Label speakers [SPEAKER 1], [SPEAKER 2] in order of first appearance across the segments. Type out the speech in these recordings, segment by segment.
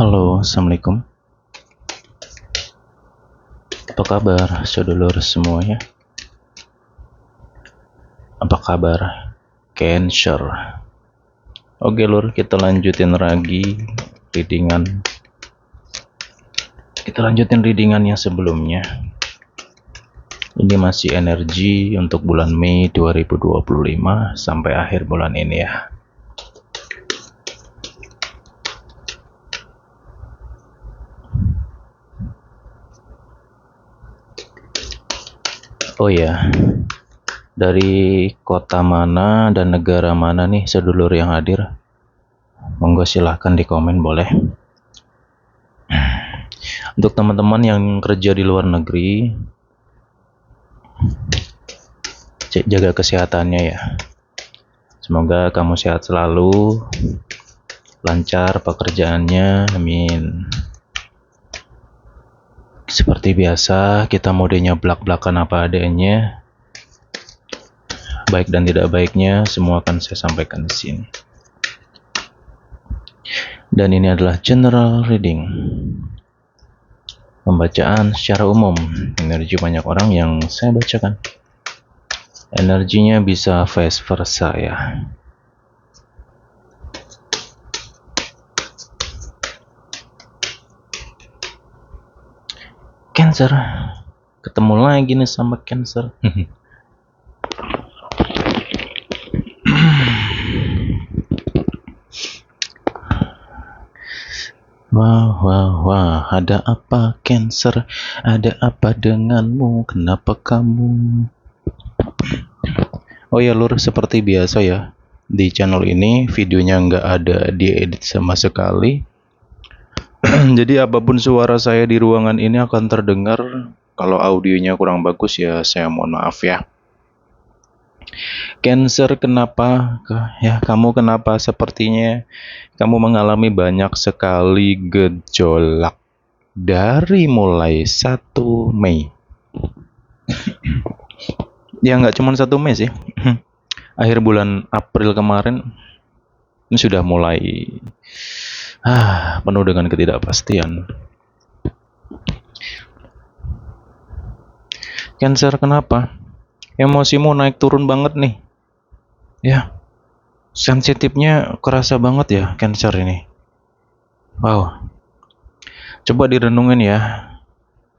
[SPEAKER 1] Halo, Assalamualaikum. Apa kabar, saudara semuanya? Apa kabar, Cancer? Oke, Lur, kita lanjutin lagi readingan. Kita lanjutin readingan yang sebelumnya. Ini masih energi untuk bulan Mei 2025 sampai akhir bulan ini ya. Oh ya, dari kota mana dan negara mana nih sedulur yang hadir? Monggo silahkan di komen boleh. Untuk teman-teman yang kerja di luar negeri, jaga kesehatannya ya. Semoga kamu sehat selalu, lancar pekerjaannya, amin. Seperti biasa, kita modenya blak-blakan apa adanya. Baik dan tidak baiknya, semua akan saya sampaikan di sini. Dan ini adalah general reading. Pembacaan secara umum, energi banyak orang yang saya bacakan. Energinya bisa vice versa ya. Cancer, ketemu lagi nih sama Cancer. Wah, ada apa Cancer? Ada apa denganmu? Kenapa kamu? Oh ya Lur, seperti biasa ya, di channel ini videonya nggak ada diedit sama sekali. Jadi apapun suara saya di ruangan ini akan terdengar. Kalau audionya kurang bagus ya saya mohon maaf ya. Cancer, kenapa ya kamu kenapa sepertinya kamu mengalami banyak sekali gejolak dari mulai 1 Mei. Ya nggak cuma 1 Mei sih. Akhir bulan April kemarin ini sudah mulai penuh dengan ketidakpastian. Cancer, kenapa? Emosimu naik turun banget nih. Ya, sensitifnya kerasa banget ya Cancer ini. Wow. Coba direnungin ya.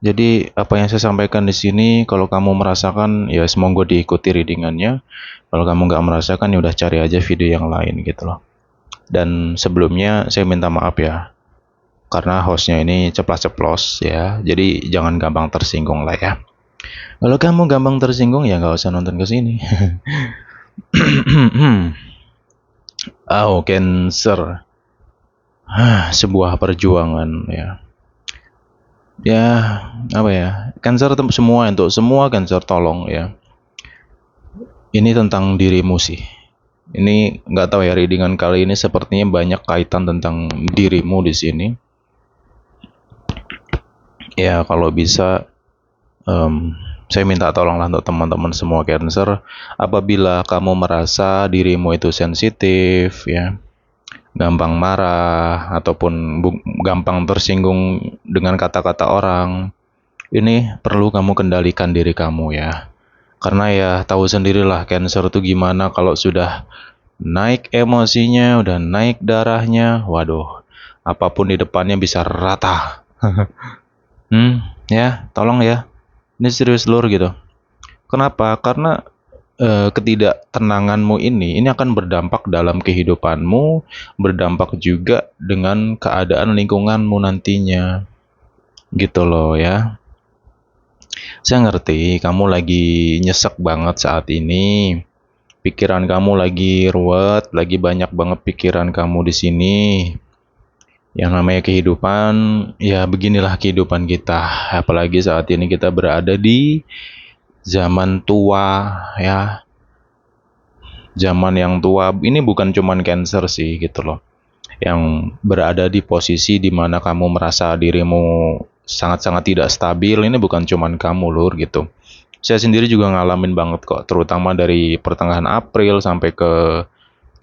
[SPEAKER 1] Jadi apa yang saya sampaikan di sini, kalau kamu merasakan ya semoga diikuti readingannya. Kalau kamu nggak merasakan ya udah cari aja video yang lain gitu loh. Dan sebelumnya saya minta maaf ya, karena hostnya ini ceplas-ceplos ya. Jadi jangan gampang tersinggung lah ya. Kalau kamu gampang tersinggung ya nggak usah nonton ke sini. Cancer. Sebuah perjuangan ya. Ya, apa ya? Cancer semua untuk semua Cancer tolong ya. Ini tentang dirimu sih. Ini nggak tahu ya, readingan kali ini sepertinya banyak kaitan tentang dirimu di sini. Ya kalau bisa saya minta tolonglah untuk teman-teman semua Cancer, apabila kamu merasa dirimu itu sensitif ya, gampang marah ataupun gampang tersinggung dengan kata-kata orang, ini perlu kamu kendalikan diri kamu ya. Karena ya tahu sendirilah Cancer itu gimana kalau sudah naik emosinya, udah naik darahnya, waduh, apapun di depannya bisa rata. Ya, tolong ya. Ini serius Lur gitu. Kenapa? Karena ketidaktenanganmu ini akan berdampak dalam kehidupanmu, berdampak juga dengan keadaan lingkunganmu nantinya. Gitu loh ya. Saya ngerti kamu lagi nyesek banget saat ini. Pikiran kamu lagi ruwet, lagi banyak banget pikiran kamu di sini. Yang namanya kehidupan, ya beginilah kehidupan kita. Apalagi saat ini kita berada di zaman tua ya. Zaman yang tua ini bukan cuman Cancer sih gitu loh. Yang berada di posisi dimana kamu merasa dirimu sangat-sangat tidak stabil, ini bukan cuman kamu Lur gitu. Saya sendiri juga ngalamin banget kok, terutama dari pertengahan April sampai ke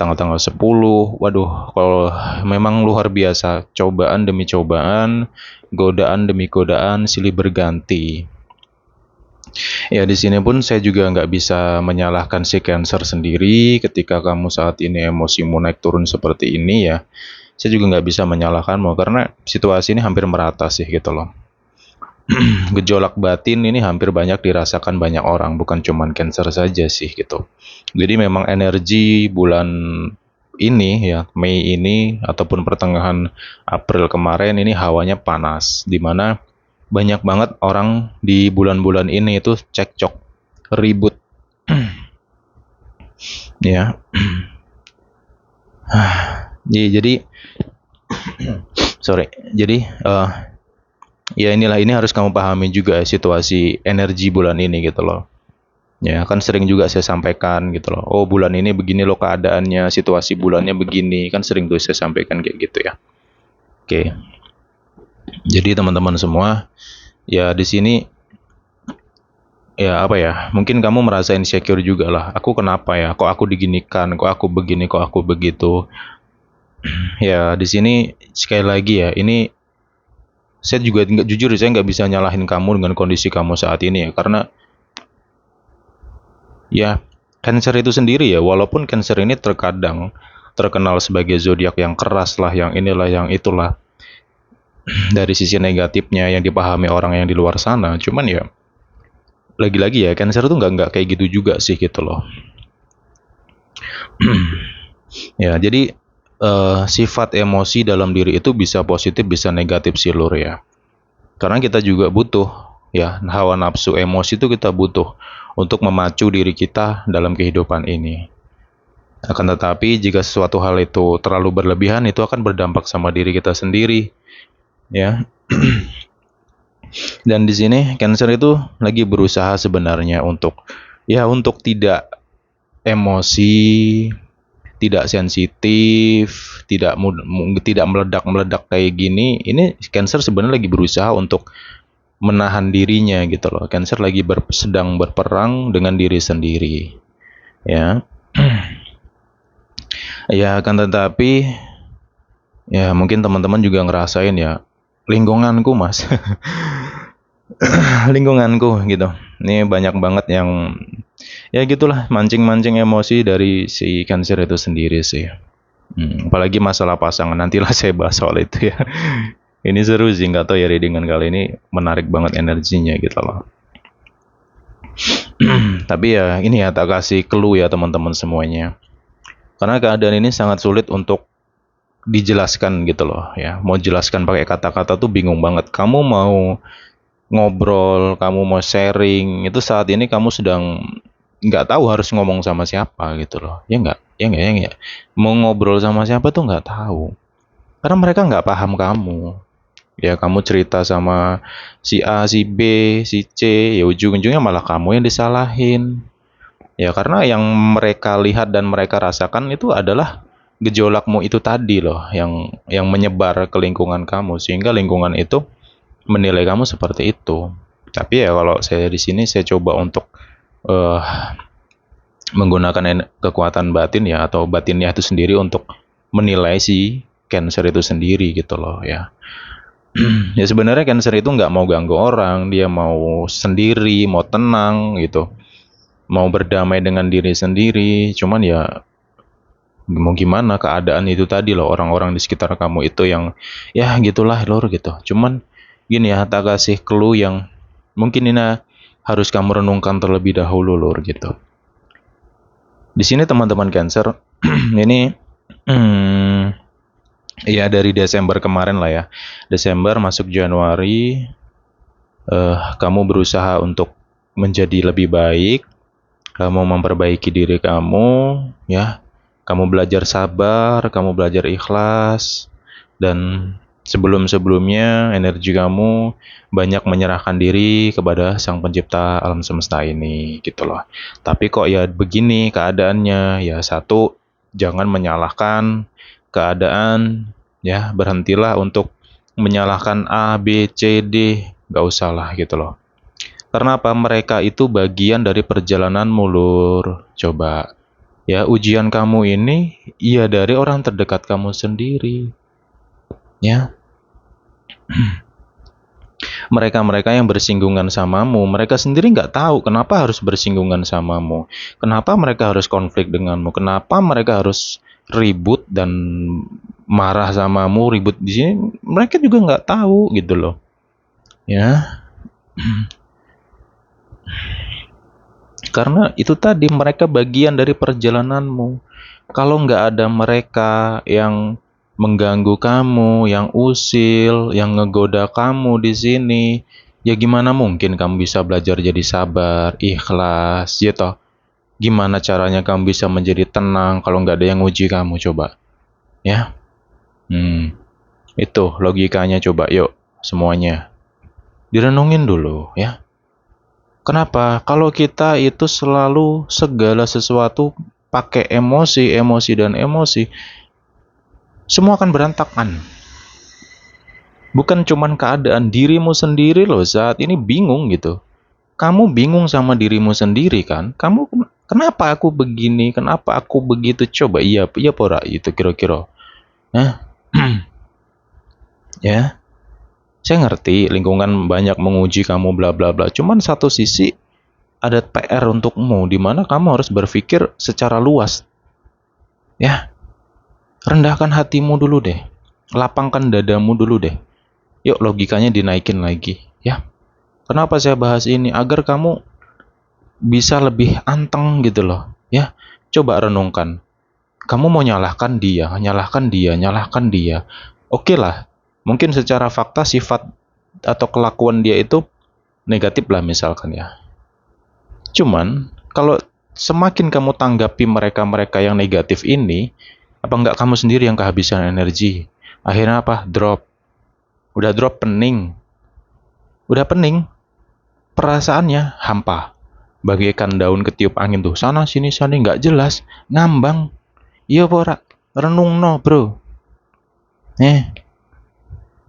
[SPEAKER 1] tanggal-tanggal 10. Waduh, kalau memang luar biasa, cobaan demi cobaan, godaan demi godaan silih berganti. Ya, di sini pun saya juga nggak bisa menyalahkan si Cancer sendiri ketika kamu saat ini emosimu naik turun seperti ini ya. Saya juga nggak bisa menyalahkanmu karena situasi ini hampir merata sih gitu loh. Gejolak batin ini hampir banyak dirasakan banyak orang, bukan cuman Cancer saja sih gitu. Jadi memang energi bulan ini ya, Mei ini ataupun pertengahan April kemarin ini hawanya panas, di mana banyak banget orang di bulan-bulan ini itu cekcok, ribut. Ya. Jadi sorry. Jadi ya inilah, ini harus kamu pahami juga situasi energi bulan ini gitu loh. Ya, kan sering juga saya sampaikan gitu loh. Oh, bulan ini begini loh keadaannya, situasi bulannya begini. Kan sering tuh saya sampaikan kayak gitu ya. Oke. Jadi teman-teman semua, ya di sini ya apa ya? Mungkin kamu merasa insecure juga lah. Aku kenapa ya? Kok aku diginikan? Kok aku begini? Kok aku begitu? Ya di sini sekali lagi ya, ini saya juga nggak, jujur saya nggak bisa nyalahin kamu dengan kondisi kamu saat ini ya, karena ya, Cancer itu sendiri ya, walaupun Cancer ini terkadang terkenal sebagai zodiak yang keras lah, yang inilah, yang itulah, dari sisi negatifnya yang dipahami orang yang di luar sana. Cuman ya, lagi-lagi ya, Cancer tuh nggak kayak gitu juga sih gitu loh. Ya, jadi sifat emosi dalam diri itu bisa positif, bisa negatif sih lur ya. Karena kita juga butuh ya, hawa nafsu emosi itu kita butuh untuk memacu diri kita dalam kehidupan ini. Akan tetapi jika sesuatu hal itu terlalu berlebihan, itu akan berdampak sama diri kita sendiri, ya. Dan di sini Cancer itu lagi berusaha sebenarnya untuk untuk tidak emosi, tidak sensitif, tidak meledak-meledak kayak gini. Ini Cancer sebenarnya lagi berusaha untuk menahan dirinya gitu loh. Cancer lagi sedang berperang dengan diri sendiri, ya. Ya, akan tetapi ya mungkin teman-teman juga ngerasain ya, lingkunganku mas, lingkunganku gitu. Ini banyak banget yang ya gitulah, mancing-mancing emosi dari si Cancer itu sendiri sih. Apalagi masalah pasangan, nantilah saya bahas soal itu ya. Ini seru sih, nggak tahu ya, readingan kali ini menarik banget energinya gitu loh. Tapi ya ini ya, tak kasih clue ya teman-teman semuanya. Karena keadaan ini sangat sulit untuk dijelaskan gitu loh ya. Mau jelaskan pakai kata-kata tuh bingung banget. Kamu mau ngobrol, kamu mau sharing, itu saat ini kamu sedang nggak tahu harus ngomong sama siapa gitu loh. Ya nggak? Ya nggak? Mau ngobrol sama siapa tuh nggak tahu. Karena mereka nggak paham kamu. Ya kamu cerita sama si A, si B, si C, ya ujung-ujungnya malah kamu yang disalahin. Ya karena yang mereka lihat dan mereka rasakan itu adalah gejolakmu itu tadi loh, yang menyebar ke lingkungan kamu, sehingga lingkungan itu menilai kamu seperti itu. Tapi ya kalau saya di sini saya coba untuk menggunakan kekuatan batin ya, atau batinnya itu sendiri untuk menilai si Cancer itu sendiri gitu loh ya. Ya sebenarnya Cancer itu nggak mau ganggu orang, dia mau sendiri, mau tenang gitu, mau berdamai dengan diri sendiri. Cuman ya mau gimana, keadaan itu tadi loh, orang-orang di sekitar kamu itu yang ya gitulah lor gitu. Cuman gini ya, tak kasih clue yang mungkin ini harus kamu renungkan terlebih dahulu lor gitu. Di sini teman-teman Cancer ini ya dari Desember kemarin lah ya, Desember masuk Januari, kamu berusaha untuk menjadi lebih baik, kamu memperbaiki diri kamu ya, kamu belajar sabar, kamu belajar ikhlas, dan sebelum-sebelumnya energi kamu banyak menyerahkan diri kepada Sang Pencipta alam semesta ini gitu loh. Tapi kok ya begini keadaannya, ya satu, jangan menyalahkan keadaan ya, berhentilah untuk menyalahkan A, B, C, D, gak usah lah gitu loh. Karena apa? Mereka itu bagian dari perjalanan mulur. Coba Ya, ujian kamu ini ya dari orang terdekat kamu sendiri. Ya, mereka-mereka yang bersinggungan samamu, mereka sendiri nggak tahu kenapa harus bersinggungan samamu, kenapa mereka harus konflik denganmu, kenapa mereka harus ribut dan marah samamu, ribut di sini, mereka juga nggak tahu gitu loh. Ya, karena itu tadi mereka bagian dari perjalananmu. Kalau nggak ada mereka yang mengganggu kamu, yang usil, yang ngegoda kamu di sini, ya gimana mungkin kamu bisa belajar jadi sabar, ikhlas, ya toh? Gimana caranya kamu bisa menjadi tenang kalau nggak ada yang uji kamu, coba? Ya, itu logikanya coba, yuk semuanya direnungin dulu, ya. Kenapa? Kalau kita itu selalu segala sesuatu pakai emosi, emosi dan emosi, semua akan berantakan. Bukan cuman keadaan dirimu sendiri loh saat ini bingung gitu. Kamu bingung sama dirimu sendiri kan? Kenapa aku begini? Kenapa aku begitu? Coba iya, iya pora itu kira-kira. Nah, ya, saya ngerti lingkungan banyak menguji kamu bla bla bla. Cuman satu sisi ada PR untukmu di mana kamu harus berpikir secara luas. Ya, rendahkan hatimu dulu deh. Lapangkan dadamu dulu deh. Yuk logikanya dinaikin lagi, ya. Kenapa saya bahas ini? Agar kamu bisa lebih anteng gitu loh, ya. Coba renungkan. Kamu mau nyalahkan dia, nyalahkan dia, nyalahkan dia. Oke lah, mungkin secara fakta sifat atau kelakuan dia itu negatif lah misalkan ya. Cuman, kalau semakin kamu tanggapi mereka-mereka yang negatif ini, apa enggak kamu sendiri yang kehabisan energi? Akhirnya apa? Drop. Udah drop pening. Udah pening, perasaannya hampa. Bagaikan daun ketiup angin tuh. Sana sini sana nggak jelas. Ngambang. Iya pora. Renung no bro.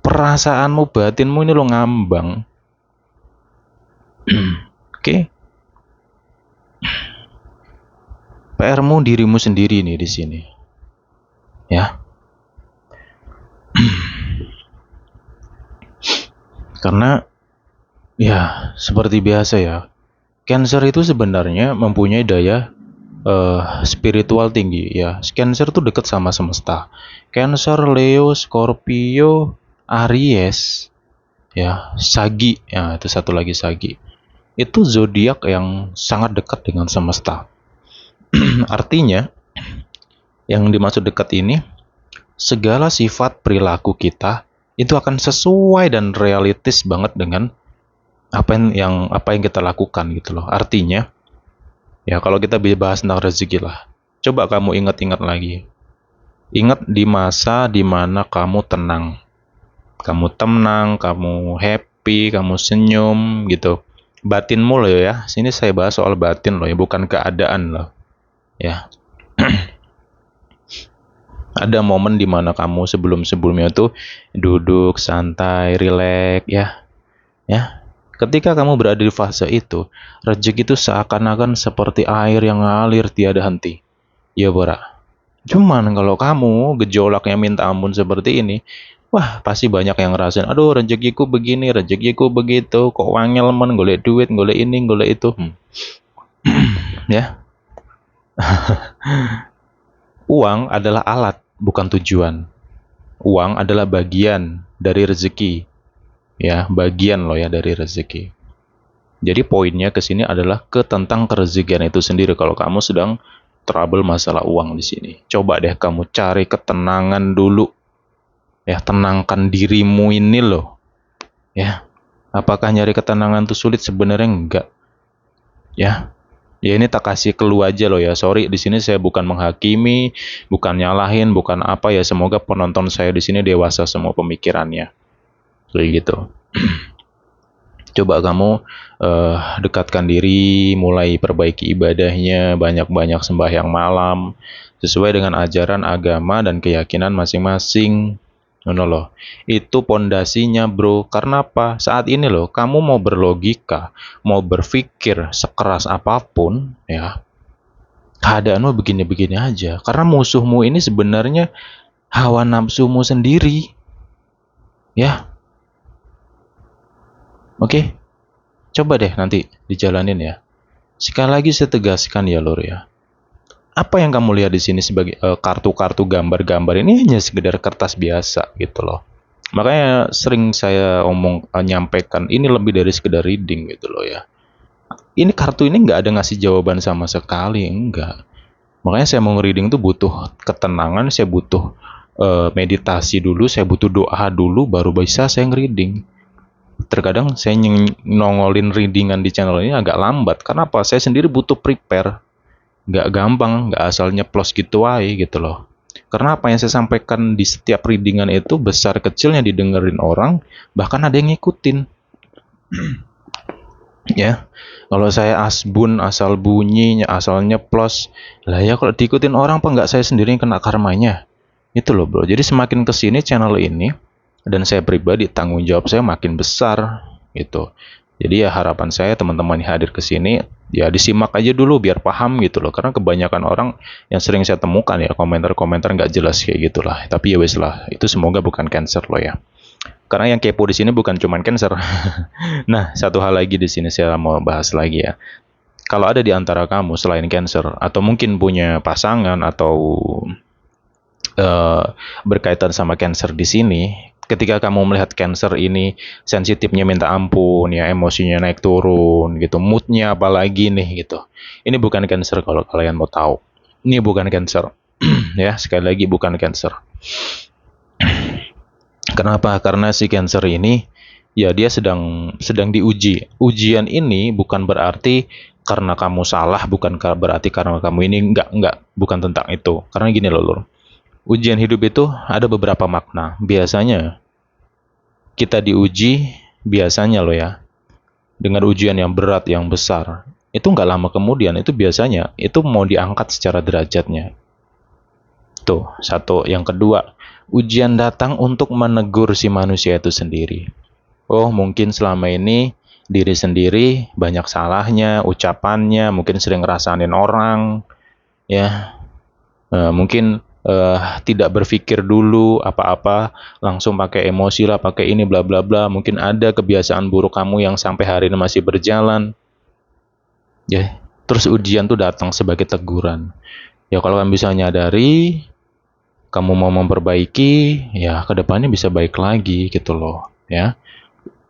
[SPEAKER 1] Perasaanmu, batinmu ini lo ngambang. Oke. PR-mu dirimu sendiri nih di sini. Ya. Karena ya seperti biasa ya. Cancer itu sebenarnya mempunyai daya spiritual tinggi ya. Cancer tuh dekat sama semesta. Cancer, Leo, Scorpio, Aries, ya, Sagi, ya itu satu lagi Sagi. Itu zodiak yang sangat dekat dengan semesta. Artinya, yang dimaksud dekat ini, segala sifat perilaku kita itu akan sesuai dan realistis banget dengan apa yang kita lakukan gitu loh. Artinya, ya kalau kita bahas tentang rezeki lah, coba kamu ingat-ingat lagi. Ingat di masa dimana kamu tenang, kamu happy, kamu senyum gitu. Batinmu loh ya. Sini saya bahas soal batin loh ya, bukan keadaan loh. Ya. Ada momen dimana kamu sebelumnya tuh duduk santai, rileks ya. Ya. Ketika kamu berada di fase itu, rezeki itu seakan-akan seperti air yang ngalir tiada henti. Ya, Bora. Cuman kalau kamu gejolaknya minta ampun seperti ini, wah pasti banyak yang ngerasain, aduh rezekiku begini, rezekiku begitu, kok wangel men, golek duit, golek ini, golek itu. Ya, uang adalah alat, bukan tujuan. Uang adalah bagian dari rezeki, ya, bagian loh ya dari rezeki. Jadi poinnya ke sini adalah tentang kerezekian itu sendiri. Kalau kamu sedang trouble masalah uang di sini, coba deh kamu cari ketenangan dulu. Ya, tenangkan dirimu ini loh. Ya, apakah nyari ketenangan itu sulit? Sebenarnya enggak. Ya, ya ini tak kasih clue aja loh ya. Sorry, di sini saya bukan menghakimi, bukan nyalahin, bukan apa ya. Semoga penonton saya di sini dewasa semua pemikirannya. Kayak gitu. Coba kamu dekatkan diri, mulai perbaiki ibadahnya, banyak-banyak sembahyang malam, sesuai dengan ajaran agama dan keyakinan masing-masing. Ngono loh. Itu pondasinya, bro. Karena apa? Saat ini loh, kamu mau berlogika, mau berpikir sekeras apapun, ya, keadaanmu begini-begini aja. Karena musuhmu ini sebenarnya hawa nafsumu sendiri. Ya, oke. Coba deh nanti dijalanin ya. Sekali lagi saya tegaskan ya Lur ya. Apa yang kamu lihat di sini sebagai kartu-kartu gambar-gambar ini hanya sekedar kertas biasa gitu loh. Makanya sering saya nyampaikan ini lebih dari sekedar reading gitu loh ya. Ini kartu ini nggak ada ngasih jawaban sama sekali, enggak. Makanya saya mau reading tuh butuh ketenangan, saya butuh meditasi dulu, saya butuh doa dulu, baru bisa saya nge-reading. Terkadang saya nongolin readingan di channel ini agak lambat. Karena apa? Saya sendiri butuh prepare. Nggak gampang, nggak asal nyeplos gitu aja gitu loh. Karena apa yang saya sampaikan di setiap readingan itu besar kecilnya didengerin orang, bahkan ada yang ngikutin. Ya, kalau saya asbun, asal bunyi, asal nyeplos, lah ya kalau diikutin orang apa nggak saya sendiri yang kena karmanya. Itu loh bro. Jadi semakin kesini channel ini, dan saya pribadi tanggung jawab saya makin besar gitu. Jadi ya harapan saya teman-teman yang hadir ke sini ya disimak aja dulu biar paham gitu loh. Karena kebanyakan orang yang sering saya temukan ya komentar-komentar nggak jelas kayak gitulah. Tapi ya wes lah, itu semoga bukan cancer loh ya. Karena yang kepo di sini bukan cuman cancer. Nah, satu hal lagi di sini saya mau bahas lagi ya. Kalau ada di antara kamu selain cancer atau mungkin punya pasangan atau eh, berkaitan sama cancer di sini, ketika kamu melihat cancer ini sensitifnya minta ampun ya, emosinya naik turun gitu, moodnya apalagi nih gitu. Ini bukan cancer kalau kalian mau tahu. Ini bukan cancer. Ya, sekali lagi bukan cancer. Kenapa? Karena si cancer ini ya dia sedang diuji. Ujian ini bukan berarti karena kamu salah, bukan berarti karena kamu ini enggak, bukan tentang itu. Karena gini loh, Lur. Ujian hidup itu ada beberapa makna. Biasanya kita diuji, biasanya loh ya, dengan ujian yang berat, yang besar. Itu nggak lama kemudian, itu biasanya, itu mau diangkat secara derajatnya. Tuh, satu. Yang kedua, ujian datang untuk menegur si manusia itu sendiri. Oh, mungkin selama ini diri sendiri banyak salahnya, ucapannya, mungkin sering ngerasain orang, ya. Mungkin tidak berpikir dulu apa-apa, langsung pakai emosi lah, pakai ini bla bla bla. Mungkin ada kebiasaan buruk kamu yang sampai hari ini masih berjalan. Ya, terus ujian tuh datang sebagai teguran. Ya kalau kamu bisa nyadari, kamu mau memperbaiki, ya kedepannya bisa baik lagi gitu loh, ya.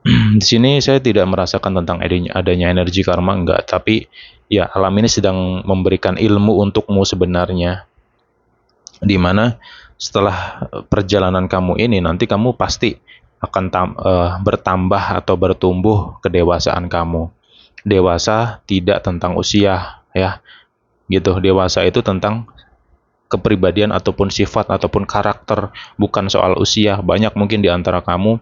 [SPEAKER 1] Di sini saya tidak merasakan tentang adanya energi karma, enggak, tapi ya alam ini sedang memberikan ilmu untukmu sebenarnya, di mana setelah perjalanan kamu ini nanti kamu pasti akan bertambah atau bertumbuh kedewasaan kamu. Dewasa tidak tentang usia ya, gitu. Dewasa itu tentang kepribadian ataupun sifat ataupun karakter, bukan soal usia. Banyak mungkin di antara kamu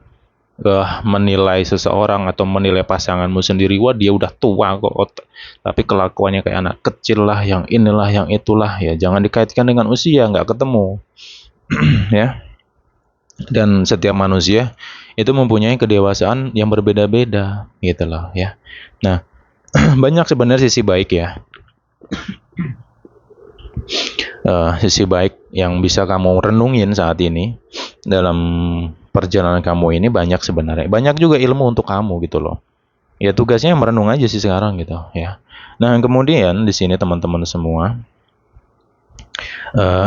[SPEAKER 1] menilai seseorang atau menilai pasanganmu sendiri, wah dia udah tua kok, tapi kelakuannya kayak anak kecil lah, yang inilah, yang itulah, ya jangan dikaitkan dengan usia, nggak ketemu. Ya, dan setiap manusia itu mempunyai kedewasaan yang berbeda-beda gitu loh ya. Nah, banyak sebenarnya sisi baik ya. Sisi baik yang bisa kamu renungin saat ini dalam perjalanan kamu ini banyak sebenarnya. Banyak juga ilmu untuk kamu gitu loh. Ya tugasnya merenung aja sih sekarang gitu ya. Nah kemudian di sini teman-teman semua,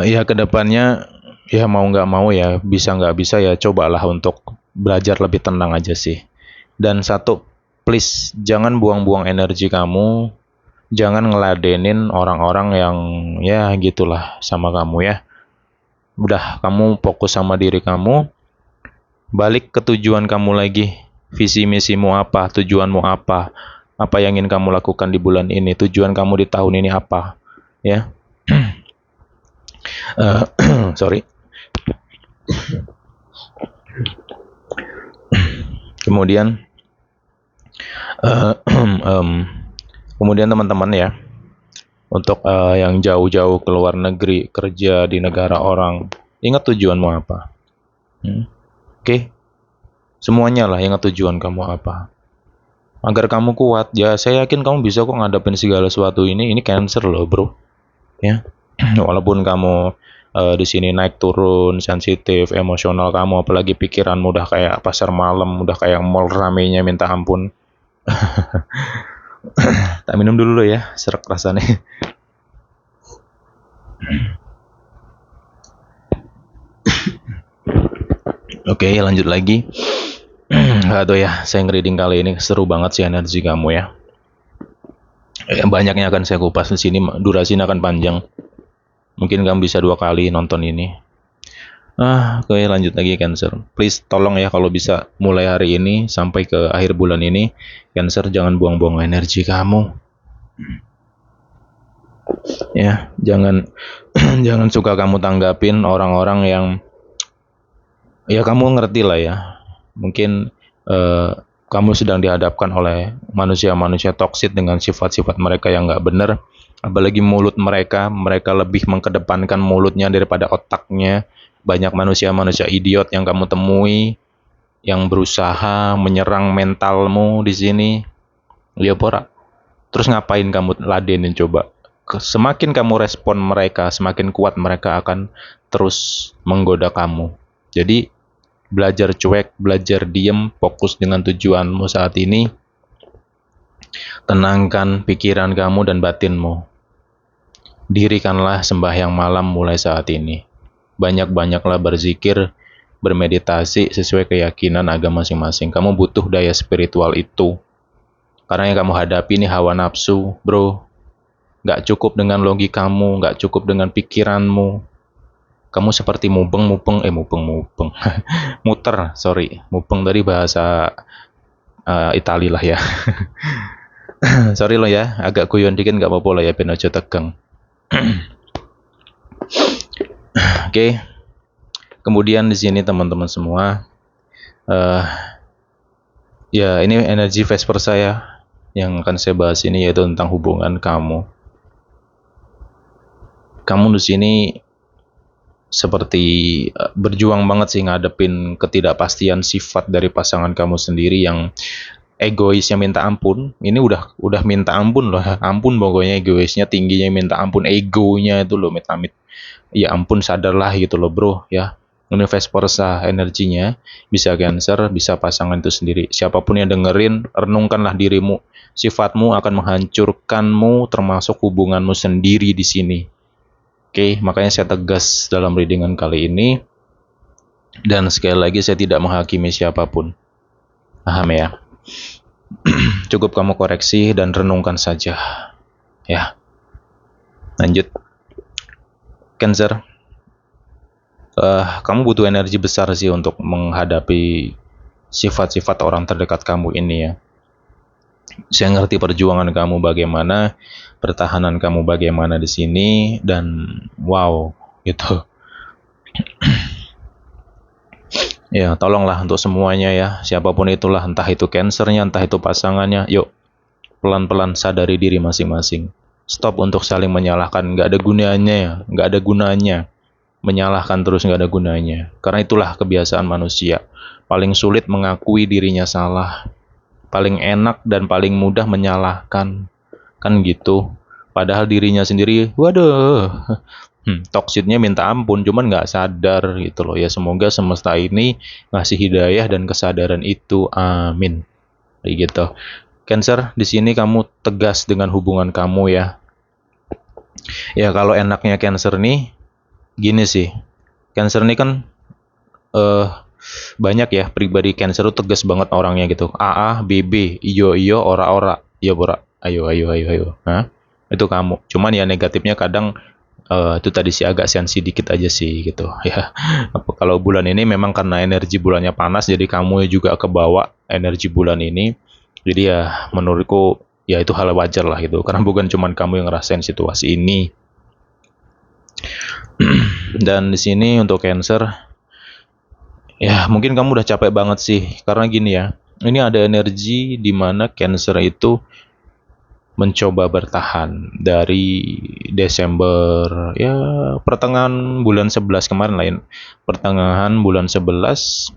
[SPEAKER 1] ya kedepannya ya mau nggak mau ya bisa nggak bisa ya cobalah untuk belajar lebih tenang aja sih. Dan satu, please jangan buang-buang energi kamu, jangan ngeladenin orang-orang yang ya gitulah sama kamu ya. Udah kamu fokus sama diri kamu, balik ke tujuan kamu lagi. Visi misimu apa, tujuanmu apa yang ingin kamu lakukan di bulan ini, tujuan kamu di tahun ini apa, ya. Sorry. Kemudian, kemudian teman-teman ya, untuk yang jauh-jauh ke luar negeri, kerja di negara orang, ingat tujuanmu apa. Oke? Semuanya lah ingat tujuan kamu apa. Agar kamu kuat, ya saya yakin kamu bisa kok ngadepin segala sesuatu ini cancer loh bro. ya. Walaupun kamu di sini naik turun, sensitif, emosional kamu, apalagi pikiranmu udah kayak pasar malam, udah kayak mall ramenya minta ampun. Tak minum dulu ya, serak rasanya. Oke, lanjut lagi. Aduh ya, saya ngereading kali ini seru banget sih energi kamu ya. Banyaknya akan saya kupas di sini, durasinya akan panjang. Mungkin kamu bisa 2 kali nonton ini. Oke, lanjut lagi Cancer. Please tolong ya kalau bisa mulai hari ini sampai ke akhir bulan ini, Cancer jangan buang-buang energi kamu. Ya, jangan jangan suka kamu tanggapin orang-orang yang ya kamu ngerti lah ya. Mungkin kamu sedang dihadapkan oleh manusia-manusia toksik dengan sifat-sifat mereka yang nggak benar. Apalagi mulut mereka, mereka lebih mengedepankan mulutnya daripada otaknya. Banyak manusia-manusia idiot yang kamu temui, yang berusaha menyerang mentalmu di sini. Ya pora. Terus ngapain kamu ladenin coba? Semakin kamu respon mereka, semakin kuat mereka akan terus menggoda kamu. Jadi belajar cuek, belajar diem, fokus dengan tujuanmu saat ini. Tenangkan pikiran kamu dan batinmu. Dirikanlah sembahyang malam mulai saat ini. Banyak-banyaklah berzikir, bermeditasi sesuai keyakinan agama masing-masing. Kamu butuh daya spiritual itu. Karena yang kamu hadapi ini hawa nafsu, bro. Gak cukup dengan logikamu, gak cukup dengan pikiranmu. Kamu seperti mupeng, muter, sorry. Mupeng dari bahasa Itali lah ya. Sorry lo ya, agak guyon dikit gak apa-apa lah ya, ben aja tegang. Oke. Kemudian di sini teman-teman semua, ya ini energi Vesper saya yang akan saya bahas ini yaitu tentang hubungan kamu. Kamu di sini seperti berjuang banget sih ngadepin ketidakpastian sifat dari pasangan kamu sendiri yang egoisnya minta ampun. Ini udah minta ampun loh, ampun pokoknya egoisnya tingginya minta ampun, egonya itu loh amit-amit. Ya ampun sadarlah gitu loh bro ya. Universe Versa energinya bisa Cancer, bisa pasangan itu sendiri. Siapapun yang dengerin, renungkanlah dirimu. Sifatmu akan menghancurkanmu termasuk hubunganmu sendiri di sini. Oke, makanya saya tegas dalam readingan kali ini. Dan sekali lagi saya tidak menghakimi siapapun. Paham ya? Cukup kamu koreksi dan renungkan saja. Ya. Lanjut. Cancer. Kamu butuh energi besar sih untuk menghadapi sifat-sifat orang terdekat kamu ini ya. Saya ngerti perjuangan kamu bagaimana, pertahanan kamu bagaimana di sini, dan wow, gitu. Ya, tolonglah untuk semuanya ya, siapapun itulah, entah itu Cancernya, entah itu pasangannya, yuk, pelan-pelan sadari diri masing-masing. Stop untuk saling menyalahkan, nggak ada gunanya ya, nggak ada gunanya. Menyalahkan terus nggak ada gunanya. Karena itulah kebiasaan manusia. Paling sulit mengakui dirinya salah. Paling enak dan paling mudah menyalahkan. Kan gitu. Padahal dirinya sendiri, waduh, toksiknya minta ampun, cuman nggak sadar gitu loh. Ya semoga semesta ini ngasih hidayah dan kesadaran itu. Amin. Kayak gitu. Cancer, di sini kamu tegas dengan hubungan kamu ya. Ya kalau enaknya Cancer nih, gini sih, Cancer ini kan banyak ya pribadi Cancer itu tegas banget orangnya gitu. A B B, iyo iyo, ora ora, ya bora, ayo ayo ayo ayo. Hah? Itu kamu. Cuman ya negatifnya kadang itu tadi sih agak sensi dikit aja sih gitu ya. Kalau bulan ini memang karena energi bulannya panas, jadi kamu juga kebawa energi bulan ini. Jadi ya menurutku ya itu hal wajar lah gitu. Karena bukan cuman kamu yang ngerasain situasi ini. Dan di sini untuk Cancer, ya mungkin kamu udah capek banget sih. Karena gini ya, ini ada energi di mana Cancer itu mencoba bertahan dari Desember, ya pertengahan bulan 11 kemarin lain. Pertengahan bulan 11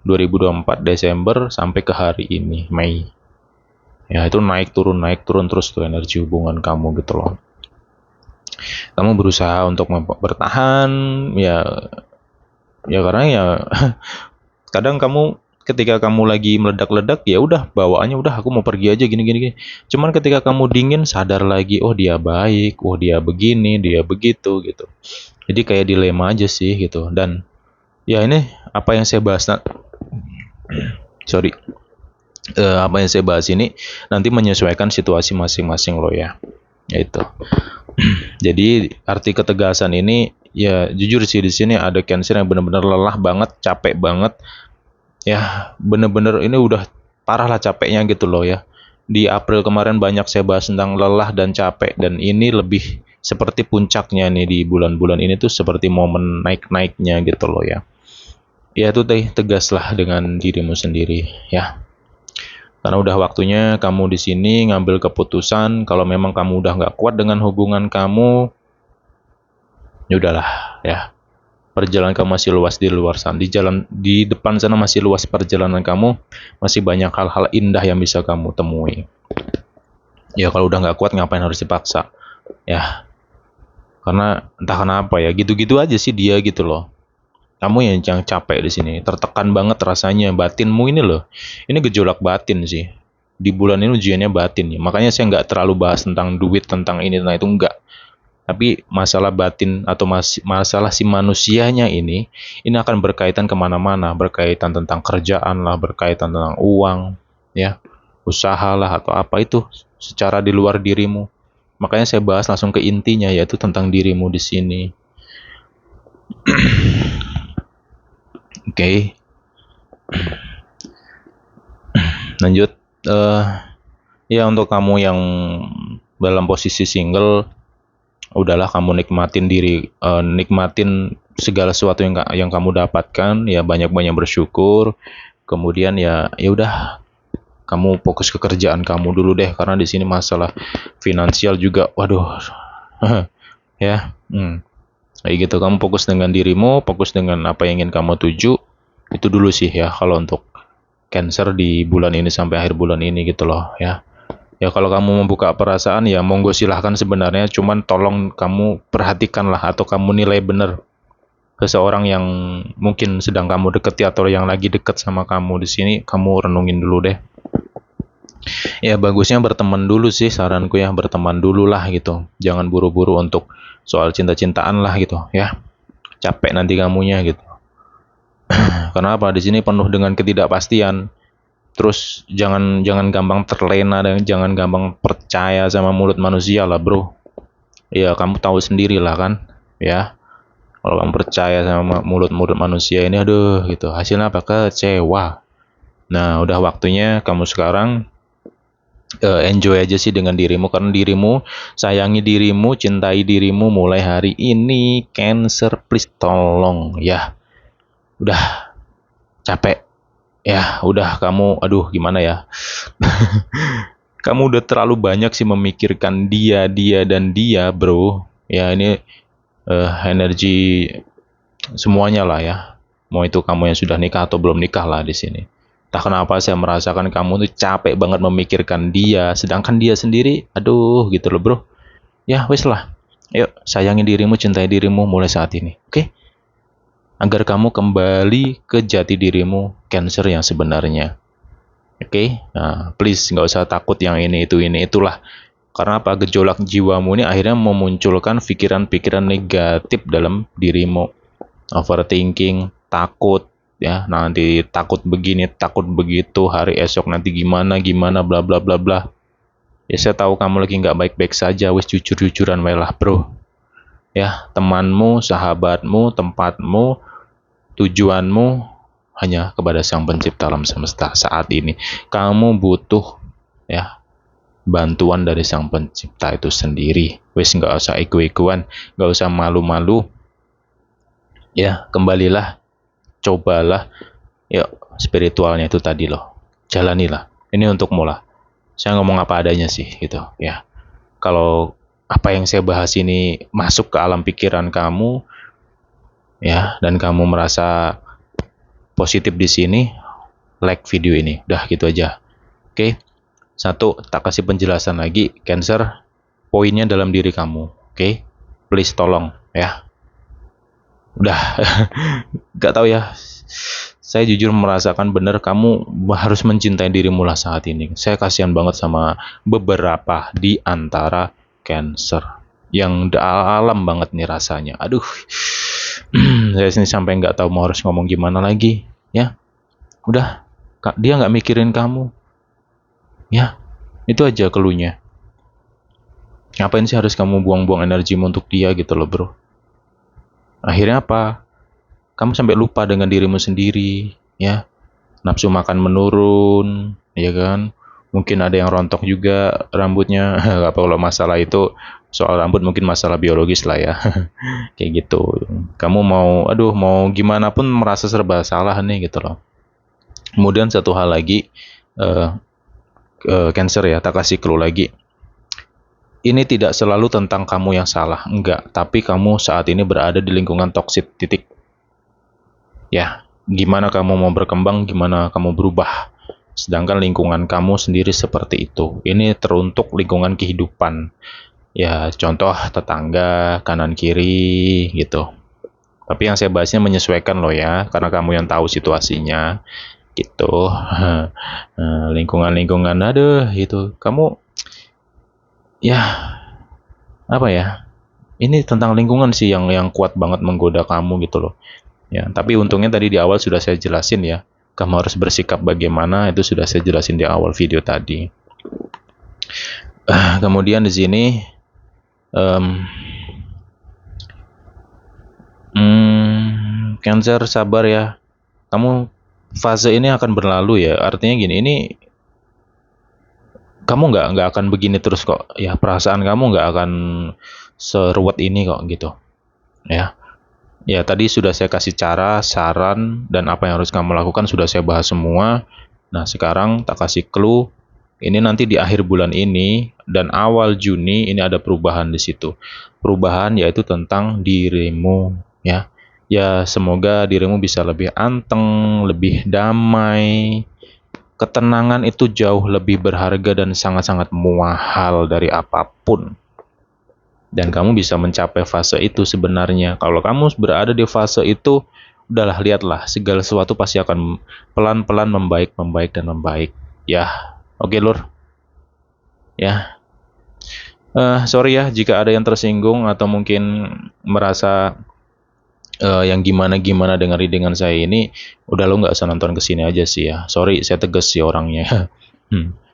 [SPEAKER 1] 2024 Desember sampai ke hari ini Mei. Ya itu naik turun terus tuh energi hubungan kamu gitu loh. Kamu berusaha untuk bertahan, ya ya karena ya kadang kamu ketika kamu lagi meledak-ledak ya udah bawaannya udah aku mau pergi aja gini gini gini. Cuman ketika kamu dingin sadar lagi, oh dia baik, oh dia begini, dia begitu gitu. Jadi kayak dilema aja sih gitu. Dan ya ini apa yang saya bahas sorry. Apa yang saya bahas ini nanti menyesuaikan situasi masing-masing lo ya. Itu. Jadi arti ketegasan ini ya jujur sih di sini ada Cancer yang benar-benar lelah banget, capek banget. Ya, bener-bener ini udah parah lah capeknya gitu loh ya. Di April kemarin banyak saya bahas tentang lelah dan capek dan ini lebih seperti puncaknya nih di bulan-bulan ini tuh seperti momen naik-naiknya gitu loh ya. Ya itu teh tegaslah dengan dirimu sendiri ya. Karena udah waktunya kamu di sini ngambil keputusan kalau memang kamu udah nggak kuat dengan hubungan kamu, ya udahlah ya. Perjalanan kamu masih luas di luar sana, di depan sana masih luas perjalanan kamu, masih banyak hal-hal indah yang bisa kamu temui. Ya kalau udah nggak kuat ngapain harus dipaksa ya, karena entah kenapa ya gitu-gitu aja sih dia gitu loh. Kamu yang capek di sini, tertekan banget rasanya batinmu ini loh. Ini gejolak batin sih. Di bulan ini ujiannya batin ya. Makanya saya nggak terlalu bahas tentang duit, tentang ini, nah itu enggak. Tapi masalah batin atau masalah si manusianya ini akan berkaitan kemana-mana, berkaitan tentang kerjaan lah, berkaitan tentang uang, ya, usaha lah atau apa itu secara di luar dirimu. Makanya saya bahas langsung ke intinya yaitu tentang dirimu di sini. Oke, lanjut. Ya untuk kamu yang dalam posisi single, udahlah kamu nikmatin segala sesuatu yang kamu dapatkan ya, banyak-banyak bersyukur. Kemudian ya udah kamu fokus ke kerjaan kamu dulu deh karena di sini masalah finansial juga waduh. Ya kayak gitu, kamu fokus dengan dirimu, fokus dengan apa yang ingin kamu tuju, itu dulu sih ya kalau untuk Cancer di bulan ini sampai akhir bulan ini gitu loh ya. Ya kalau kamu membuka perasaan ya monggo silahkan sebenarnya, cuman tolong kamu perhatikanlah atau kamu nilai bener seseorang yang mungkin sedang kamu deketi atau yang lagi deket sama kamu di sini, kamu renungin dulu deh. Ya bagusnya berteman dulu sih saranku ya, berteman dulu lah gitu. Jangan buru-buru untuk soal cinta-cintaan lah gitu ya. Capek nanti kamunya gitu. Karena apa? Di sini penuh dengan ketidakpastian. Terus jangan jangan gampang terlena dan jangan gampang percaya sama mulut manusia lah, bro. Ya kamu tahu sendiri lah kan, ya. Kalau kamu percaya sama mulut-mulut manusia ini, aduh gitu. Hasilnya apa? Kecewa. Nah, udah waktunya kamu sekarang enjoy aja sih dengan dirimu, karena dirimu, sayangi dirimu, cintai dirimu mulai hari ini. Cancer, please tolong ya. Udah capek. Ya, udah kamu, aduh gimana ya. Kamu udah terlalu banyak sih memikirkan dia dan dia, bro. Ya ini energi semuanya lah ya. Mau itu kamu yang sudah nikah atau belum nikah lah di sini. Tak kenapa saya merasakan kamu tuh capek banget memikirkan dia, sedangkan dia sendiri, aduh gitu loh bro. Ya wes lah, yuk sayangi dirimu, cintai dirimu mulai saat ini, oke? Agar kamu kembali ke jati dirimu, Cancer yang sebenarnya. Oke, nah, please nggak usah takut yang ini itulah. Karena apa? Gejolak jiwamu ini akhirnya memunculkan pikiran-pikiran negatif dalam dirimu. Overthinking, takut, ya nanti takut begini, takut begitu, hari esok nanti gimana gimana, bla bla bla bla. Ya saya tahu kamu lagi nggak baik-baik saja, wis jujur-jujuran lah bro. Ya temanmu, sahabatmu, tempatmu, tujuanmu hanya kepada Sang Pencipta alam semesta saat ini. Kamu butuh ya bantuan dari Sang Pencipta itu sendiri. Wis nggak usah ego-egoan, nggak usah malu-malu. Ya kembalilah, cobalah, yuk spiritualnya itu tadi loh. Jalanilah. Ini untuk mula. Saya ngomong apa adanya sih gitu ya. Kalau apa yang saya bahas ini masuk ke alam pikiran kamu ya dan kamu merasa positif di sini, like video ini. Udah gitu aja. Oke. Satu, tak kasih penjelasan lagi, Cancer, poinnya dalam diri kamu. Oke. Please tolong ya. Udah. Gak tahu ya. Saya jujur merasakan benar kamu harus mencintai dirimu lah saat ini. Saya kasihan banget sama beberapa di antara Cancer yang dalam banget nih rasanya. Aduh, saya sini sampai nggak tahu mau harus ngomong gimana lagi. Ya, udah, dia nggak mikirin kamu. Ya, itu aja keluhnya. Ngapain sih harus kamu buang-buang energimu untuk dia gitu loh bro. Akhirnya apa? Kamu sampai lupa dengan dirimu sendiri, ya. Nafsu makan menurun, ya kan? Mungkin ada yang rontok juga rambutnya. Apa kalau masalah itu soal rambut mungkin masalah biologis lah ya. Kayak gitu. Kamu mau gimana pun merasa serba salah nih gitu loh. Kemudian satu hal lagi, Cancer ya, tak kasih clue lagi. Ini tidak selalu tentang kamu yang salah, enggak. Tapi kamu saat ini berada di lingkungan toksik titik. Ya, gimana kamu mau berkembang, gimana kamu berubah. Sedangkan lingkungan kamu sendiri seperti itu. Ini teruntuk lingkungan kehidupan. Ya, contoh tetangga, kanan kiri, gitu. Tapi yang saya bahasnya menyesuaikan loh ya, karena kamu yang tahu situasinya, gitu. Lingkungan-lingkungan, aduh, itu. Kamu, ya, apa ya? Ini tentang lingkungan sih yang kuat banget menggoda kamu gitu loh. Ya, tapi untungnya tadi di awal sudah saya jelasin ya. Kamu harus bersikap bagaimana itu sudah saya jelasin di awal video tadi. Kemudian di sini Cancer sabar ya. Kamu fase ini akan berlalu ya. Artinya gini, ini kamu nggak akan begini terus kok. Ya perasaan kamu nggak akan seruwet ini kok gitu. Ya. Ya, tadi sudah saya kasih cara, saran, dan apa yang harus kamu lakukan sudah saya bahas semua. Nah, sekarang tak kasih clue. Ini nanti di akhir bulan ini dan awal Juni ini ada perubahan di situ. Perubahan yaitu tentang dirimu, ya. Ya, semoga dirimu bisa lebih anteng, lebih damai. Ketenangan itu jauh lebih berharga dan sangat-sangat mahal dari apapun. Dan kamu bisa mencapai fase itu sebenarnya. Kalau kamu berada di fase itu, udahlah lihatlah, segala sesuatu pasti akan pelan-pelan membaik, dan membaik. Ya, oke Lur. Ya, sorry ya jika ada yang tersinggung atau mungkin merasa yang gimana-gimana dengan saya ini. Udah lo nggak usah nonton kesini aja sih ya. Sorry, saya tegas sih orangnya.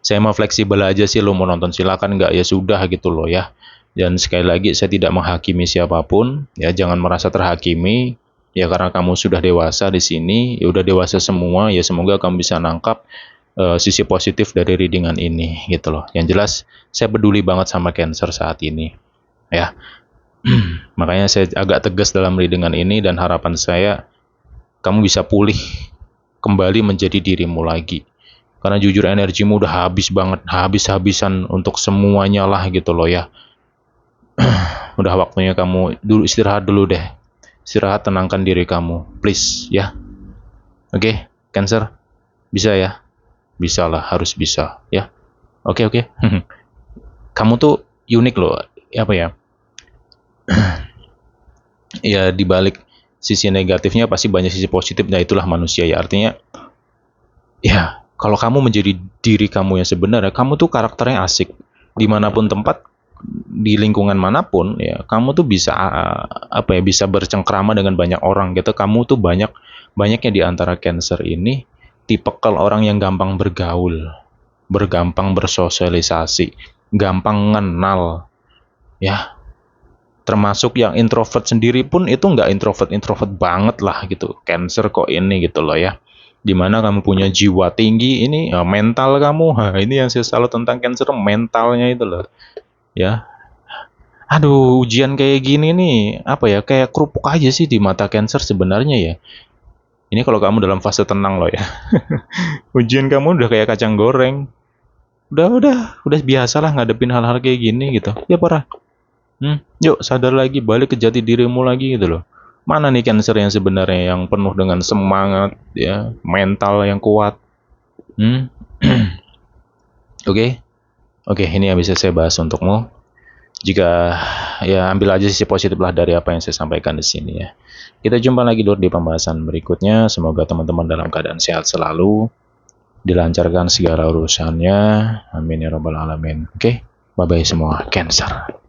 [SPEAKER 1] Saya mau fleksibel aja sih, lo mau nonton silakan, nggak ya sudah gitu loh ya. Dan sekali lagi saya tidak menghakimi siapapun, ya jangan merasa terhakimi. Ya karena kamu sudah dewasa di sini, ya udah dewasa semua, ya semoga kamu bisa nangkap sisi positif dari readingan ini gitu loh. Yang jelas saya peduli banget sama Cancer saat ini. Ya. Makanya saya agak tegas dalam readingan ini dan harapan saya kamu bisa pulih kembali menjadi dirimu lagi. Karena jujur energimu udah habis banget, habis-habisan untuk semuanya lah gitu loh ya. Udah waktunya kamu dulu istirahat dulu deh. Istirahat, tenangkan diri kamu, please ya. Oke, Cancer, bisa ya? Bisa lah, harus bisa ya. Oke. Kamu tuh unik loh, apa ya? Ya dibalik sisi negatifnya pasti banyak sisi positifnya, itulah manusia ya. Artinya, ya kalau kamu menjadi diri kamu yang sebenarnya, kamu tuh karakternya asik. Dimanapun tempat, di lingkungan manapun ya kamu tuh bisa bisa bercengkrama dengan banyak orang gitu. Kamu tuh banyaknya di antara Cancer ini tipikal orang yang gampang bergaul, bergampang bersosialisasi, gampang kenal ya. Termasuk yang introvert sendiri pun itu nggak introvert banget lah gitu. Cancer kok ini gitu loh ya. Dimana kamu punya jiwa tinggi ini mental kamu. Ini yang saya salut tentang Cancer, mentalnya itu loh. Ya, aduh, ujian kayak gini nih, apa ya, kayak kerupuk aja sih di mata Cancer sebenarnya ya. Ini kalau kamu dalam fase tenang loh ya. Ujian kamu udah kayak kacang goreng. Udah biasa lah ngadepin hal-hal kayak gini gitu. Ya parah. Yuk sadar lagi, balik ke jati dirimu lagi gitu loh. Mana nih Cancer yang sebenarnya yang penuh dengan semangat ya, mental yang kuat. Oke, ini yang bisa saya bahas untukmu. Jika ya ambil aja sisi positif lah dari apa yang saya sampaikan di sini ya. Kita jumpa lagi Lur di pembahasan berikutnya. Semoga teman-teman dalam keadaan sehat selalu, dilancarkan segala urusannya. Amin ya robbal alamin. Oke, bye bye semua Cancer.